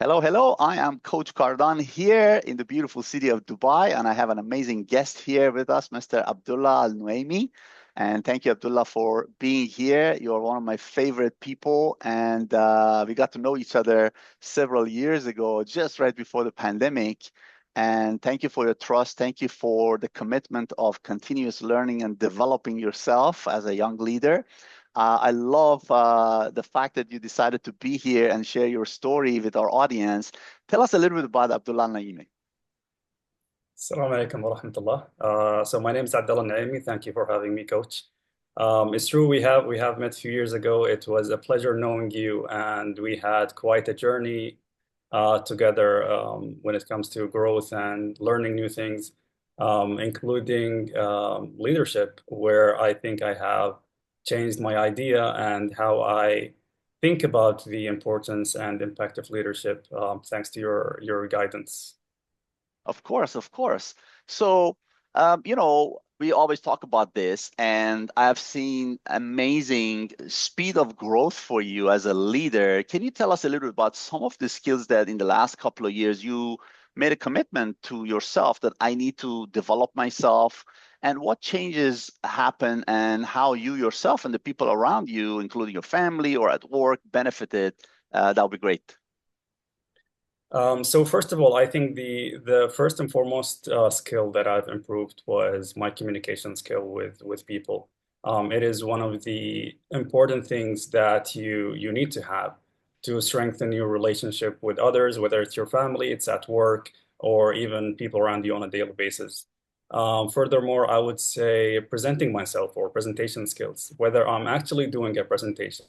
Hello, hello. I am Coach Cardan here in the beautiful city of Dubai, and I have an amazing guest here with us, Mr. Abdullah Al Nuaimi. And thank you, Abdullah, for being here. You're one of my favorite people, and we got to know each other several years ago, just right before the pandemic. And thank you for your trust. Thank you for the commitment of continuous learning and developing yourself as a young leader. I love the fact that you decided to be here and share your story with our audience. Tell us a little bit about Abdullah Naimi. Assalamu alaikum wa rahmatullah. So my name is Abdulla Al Nuaimi. Thank you for having me, Coach. It's true we have met a few years ago. It was a pleasure knowing you, and we had quite a journey together when it comes to growth and learning new things, including leadership, where I think I have changed my idea and how I think about the importance and impact of leadership, thanks to your guidance. Of course, of course. So, we always talk about this, and I've seen amazing speed of growth for you as a leader. Can you tell us a little bit about some of the skills that in the last couple of years you made a commitment to yourself that I need to develop myself, and what changes happen, and how you yourself and the people around you, including your family or at work, benefited? That would be great. So first of all, I think the first and foremost skill that I've improved was my communication skill with people. It is one of the important things that you need to have to strengthen your relationship with others, whether it's your family, it's at work, or even people around you on a daily basis. Furthermore, I would say presenting myself or presentation skills, whether I'm actually doing a presentation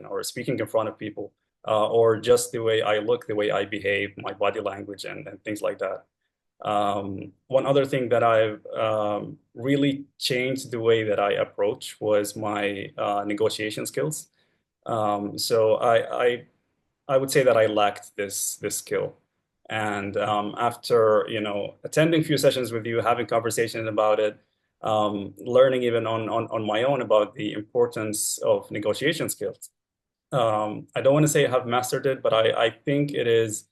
or speaking in front of people, or just the way I look, the way I behave, my body language, and things like that. One other thing that I've really changed the way that I approach was my negotiation skills. So I would say that I lacked this skill. And after attending a few sessions with you, having conversations about it, learning even on my own about the importance of negotiation skills. I don't want to say I have mastered it, but I think it's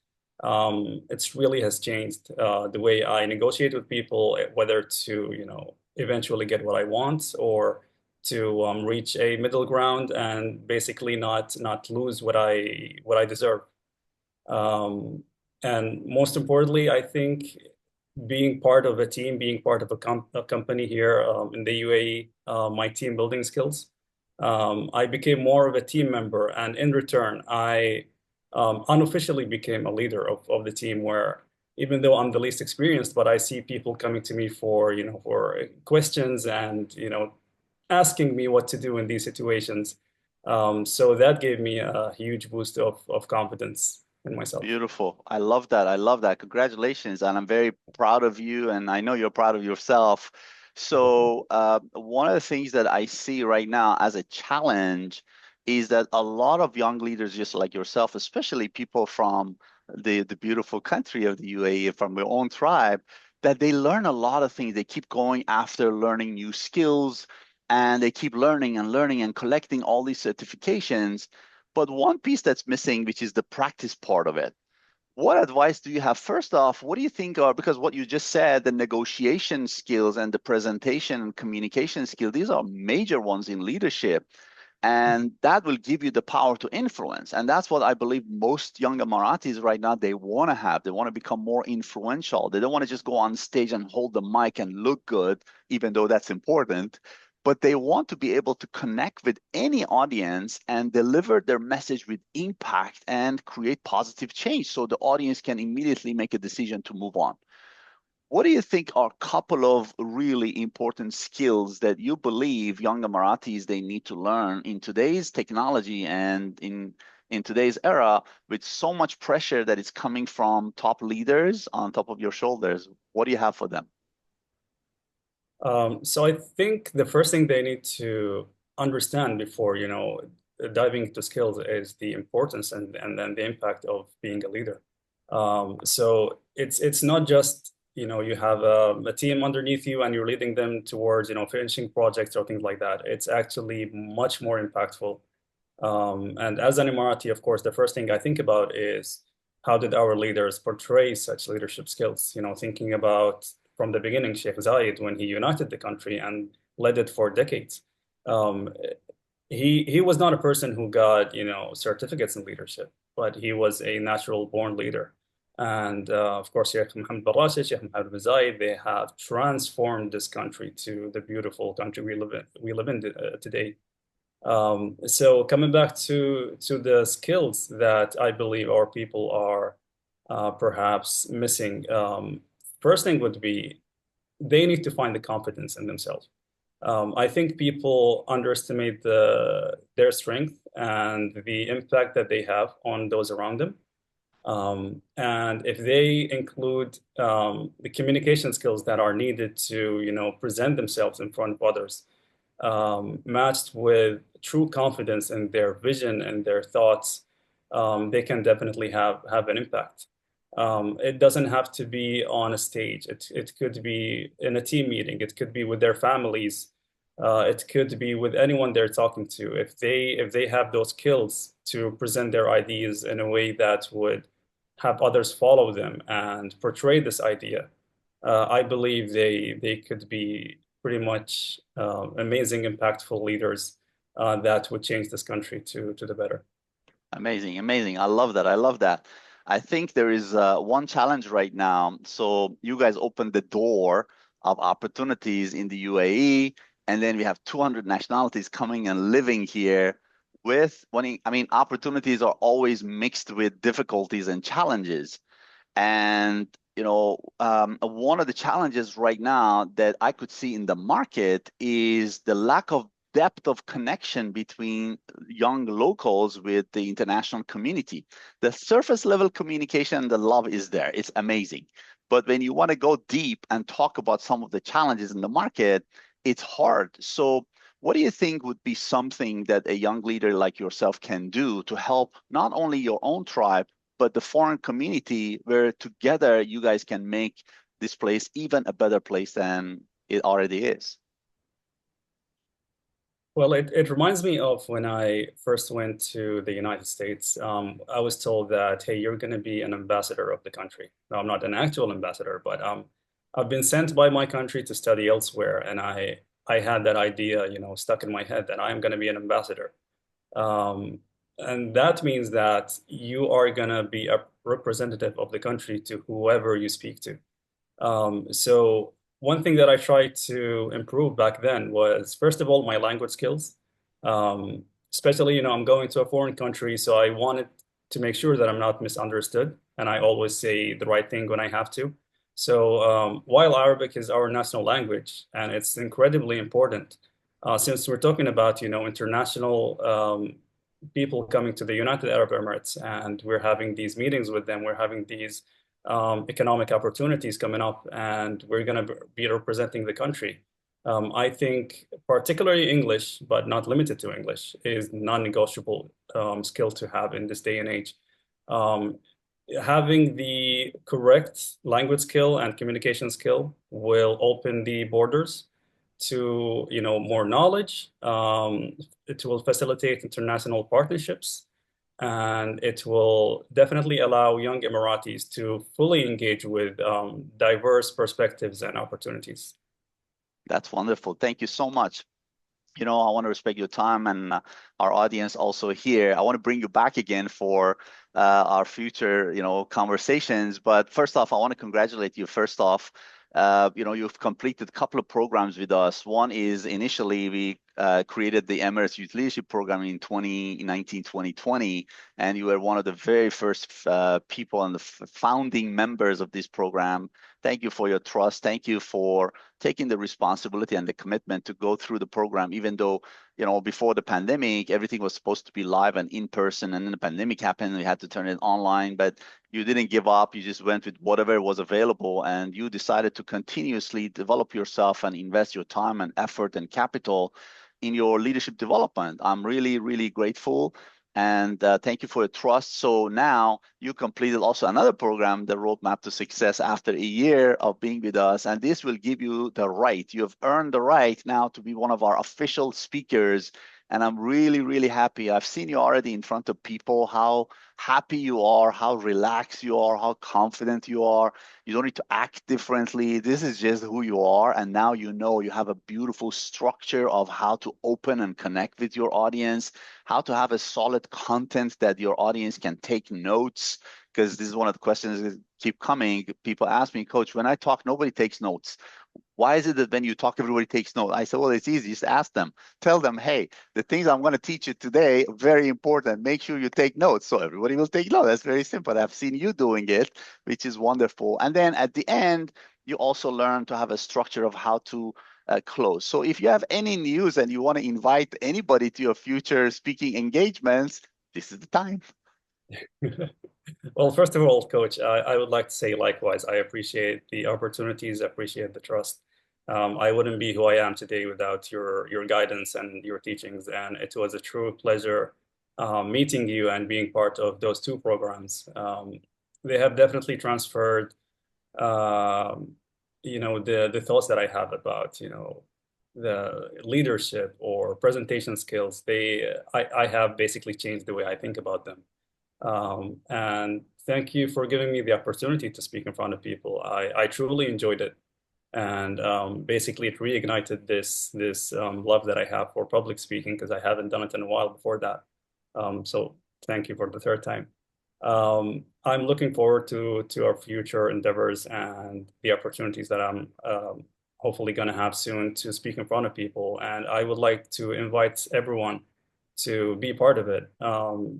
really has changed the way I negotiate with people, whether to, eventually get what I want or to reach a middle ground and basically not lose what I deserve. Um, and most importantly, I think being part of a team, being part of a company here in the UAE, my team building skills. I became more of a team member, and in return, I unofficially became a leader of the team. Where even though I'm the least experienced, but I see people coming to me for questions and asking me what to do in these situations. So that gave me a huge boost of confidence in myself. Beautiful. I love that. I love that. Congratulations. And I'm very proud of you. And I know you're proud of yourself. So, one of the things that I see right now as a challenge is that a lot of young leaders, just like yourself, especially people from the beautiful country of the UAE, from their own tribe, that they learn a lot of things. They keep going after learning new skills, and they keep learning and learning and collecting all these certifications. But one piece that's missing, which is the practice part of it. What advice do you have? First off, what do you think are, because what you just said, the negotiation skills and the presentation and communication skill, these are major ones in leadership. And that will give you the power to influence. And that's what I believe most young Emiratis right now, they want to have. They want to become more influential. They don't want to just go on stage and hold the mic and look good, even though that's important. But they want to be able to connect with any audience and deliver their message with impact and create positive change so the audience can immediately make a decision to move on. What do you think are a couple of really important skills that you believe young Emiratis they need to learn in today's technology and in today's era with so much pressure that is coming from top leaders on top of your shoulders? What do you have for them? So I think the first thing they need to understand before, diving into skills is the importance and then the impact of being a leader. So it's not just, you have a team underneath you and you're leading them towards, finishing projects or things like that. It's actually much more impactful. And as an Emirati, of course, the first thing I think about is how did our leaders portray such leadership skills? Thinking about from the beginning, Sheikh Zayed, when he united the country and led it for decades. Um, he was not a person who got, certificates in leadership, but he was a natural born leader. And of course, Sheikh Mohammed bin Rashid, Sheikh Mohammed bin Zayed, they have transformed this country to the beautiful country we live in today. So coming back to the skills that I believe our people are perhaps missing, first thing would be they need to find the confidence in themselves. I think people underestimate their strength and the impact that they have on those around them. And if they include the communication skills that are needed to, present themselves in front of others, matched with true confidence in their vision and their thoughts, they can definitely have an impact. It doesn't have to be on a stage. It could be in a team meeting. It could be with their families. It could be with anyone they're talking to. If they have those skills to present their ideas in a way that would have others follow them and portray this idea, I believe they could be pretty much amazing, impactful leaders that would change this country to the better. Amazing, amazing. I love that. I love that. I think there is one challenge right now. So you guys opened the door of opportunities in the UAE, and then we have 200 nationalities coming and living here with, I mean, opportunities are always mixed with difficulties and challenges. And one of the challenges right now that I could see in the market is the lack of depth of connection between young locals with the international community. The surface level communication and the love is there. It's amazing. But when you want to go deep and talk about some of the challenges in the market, it's hard. So what do you think would be something that a young leader like yourself can do to help not only your own tribe, but the foreign community, where together you guys can make this place even a better place than it already is? Well, it reminds me of when I first went to the United States. I was told that, hey, you're going to be an ambassador of the country. Now, I'm not an actual ambassador, but I've been sent by my country to study elsewhere, and I had that idea, stuck in my head that I am going to be an ambassador. Um, and that means that you are going to be a representative of the country to whoever you speak to. So one thing that I tried to improve back then was, first of all, my language skills. Especially, I'm going to a foreign country, so I wanted to make sure that I'm not misunderstood, and I always say the right thing when I have to. So while Arabic is our national language and it's incredibly important, since we're talking about, international people coming to the United Arab Emirates, and we're having these meetings with them, we're having these economic opportunities coming up, and we're going to be representing the country. I think particularly English, but not limited to English, is non-negotiable skill to have in this day and age. Um, Having the correct language skill and communication skill will open the borders to, more knowledge. It will facilitate international partnerships, and it will definitely allow young Emiratis to fully engage with diverse perspectives and opportunities. That's wonderful. Thank you so much. I want to respect your time and our audience also here. I want to bring you back again for our future, conversations. But first off, I want to congratulate you. First off, you've completed a couple of programs with us. One is initially we created the Emirates Youth Leadership Program in 2019, 2020, and you were one of the very first people and the founding members of this program. Thank you for your trust. Thank you for taking the responsibility and the commitment to go through the program, even though, before the pandemic, everything was supposed to be live and in person, and then the pandemic happened and we had to turn it online. But you didn't give up. You just went with whatever was available, and you decided to continuously develop yourself and invest your time and effort and capital in your leadership development. I'm really, really grateful. And thank you for your trust. So now you completed also another program, the Roadmap to Success, after a year of being with us. And this will give you the right. You have earned the right now to be one of our official speakers. And I'm really, really happy. I've seen you already in front of people, how happy you are, how relaxed you are, how confident you are. You don't need to act differently. This is just who you are. And now you know you have a beautiful structure of how to open and connect with your audience, how to have a solid content that your audience can take notes. Because this is one of the questions that keep coming. People ask me, Coach, when I talk, nobody takes notes. Why is it that when you talk, everybody takes note? I said, well, it's easy. Just ask them. Tell them, hey, the things I'm going to teach you today, very important. Make sure you take notes. So everybody will take notes. That's very simple. I've seen you doing it, which is wonderful. And then at the end, you also learn to have a structure of how to close. So if you have any news and you want to invite anybody to your future speaking engagements, this is the time. Well, first of all, Coach, I would like to say likewise. I appreciate the opportunities, appreciate the trust. I wouldn't be who I am today without your guidance and your teachings, and it was a true pleasure meeting you and being part of those two programs. They have definitely transferred, um, the thoughts that I have about, the leadership or presentation skills. I have basically changed the way I think about them. And thank you for giving me the opportunity to speak in front of people. I truly enjoyed it. And basically, it reignited this love that I have for public speaking because I haven't done it in a while before that. So thank you for the third time. I'm looking forward to our future endeavors and the opportunities that I'm hopefully going to have soon to speak in front of people. And I would like to invite everyone to be part of it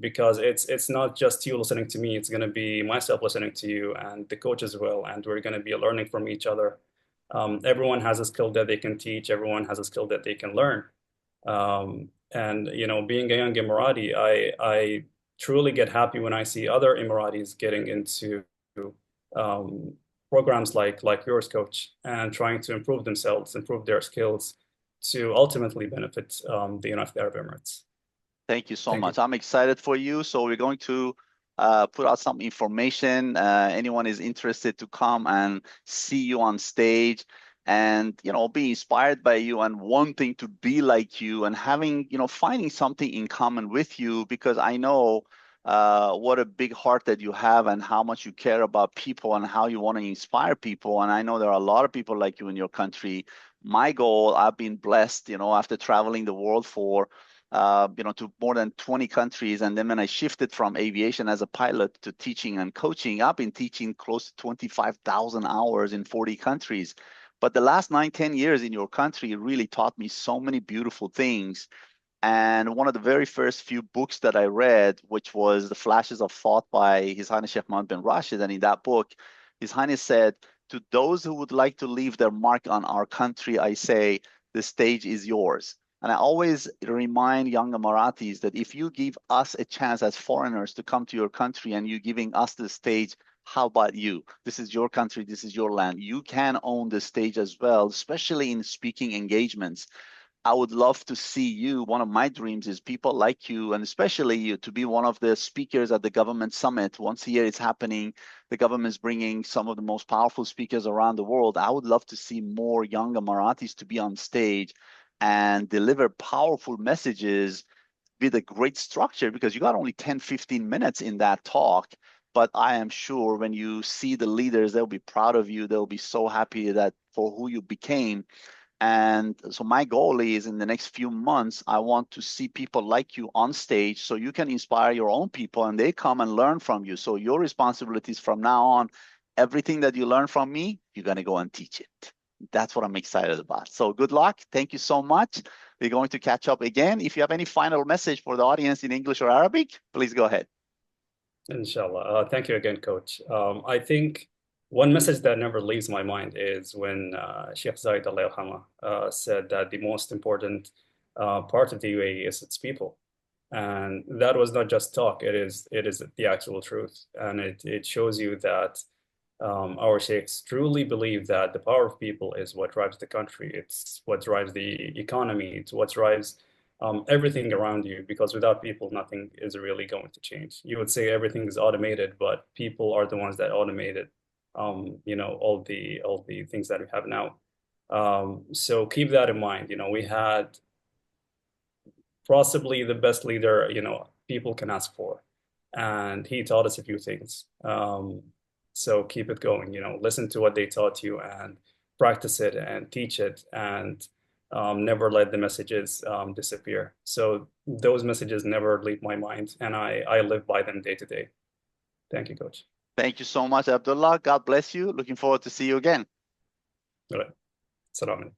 because it's not just you listening to me. It's going to be myself listening to you and the coach as well, and we're going to be learning from each other. Everyone has a skill that they can teach. Everyone has a skill that they can learn. And being a young Emirati, I truly get happy when I see other Emiratis getting into um, programs like yours, coach, and trying to improve themselves, improve their skills to ultimately benefit the United Arab Emirates. Thank you so Thank much. you. I'm excited for you. So we're going to put out some information. Anyone is interested to come and see you on stage and, be inspired by you and wanting to be like you and having, finding something in common with you because I know what a big heart that you have and how much you care about people and how you want to inspire people. And I know there are a lot of people like you in your country. My goal, I've been blessed, after traveling the world for to more than 20 countries. And then when I shifted from aviation as a pilot to teaching and coaching, I've been teaching close to 25,000 hours in 40 countries. But the last 9, 10 years in your country really taught me so many beautiful things. And one of the very first few books that I read, which was The Flashes of Thought by His Highness Sheikh Mohammed bin Rashid. And in that book, His Highness said, to those who would like to leave their mark on our country, I say, the stage is yours. And I always remind young Emiratis that if you give us a chance as foreigners to come to your country and you giving us the stage, how about you? This is your country, this is your land. You can own the stage as well, especially in speaking engagements. I would love to see you. One of my dreams is people like you, and especially you, to be one of the speakers at the government summit. Once a year it's happening. The government's bringing some of the most powerful speakers around the world. I would love to see more young Emiratis to be on stage and deliver powerful messages with a great structure because you got only 10, 15 minutes in that talk. But I am sure when you see the leaders, they'll be proud of you. They'll be so happy that for who you became. And so my goal is in the next few months, I want to see people like you on stage so you can inspire your own people and they come and learn from you. So your responsibilities from now on, everything that you learn from me, you're going to go and teach it. That's what I'm excited about. So good luck. Thank you so much. We're going to catch up again. If you have any final message for the audience in English or Arabic, please go ahead. Inshallah. Thank you again, Coach. I think one message that never leaves my mind is when Sheikh Zayed Al Nahyan said that the most important part of the UAE is its people. And that was not just talk, it is the actual truth. And it shows you that our sheikhs truly believe that the power of people is what drives the country. It's what drives the economy. It's what drives everything around you. Because without people, nothing is really going to change. You would say everything is automated, but people are the ones that automated. All the things that we have now. So keep that in mind. We had possibly the best leader people can ask for. and he taught us a few things. So keep it going, listen to what they taught you and practice it and teach it, and never let the messages disappear. So those messages never leave my mind, and I live by them day to day. Thank you, Coach. Thank you so much, Abdullah. God bless you. Looking forward to see you again. All right. Salam.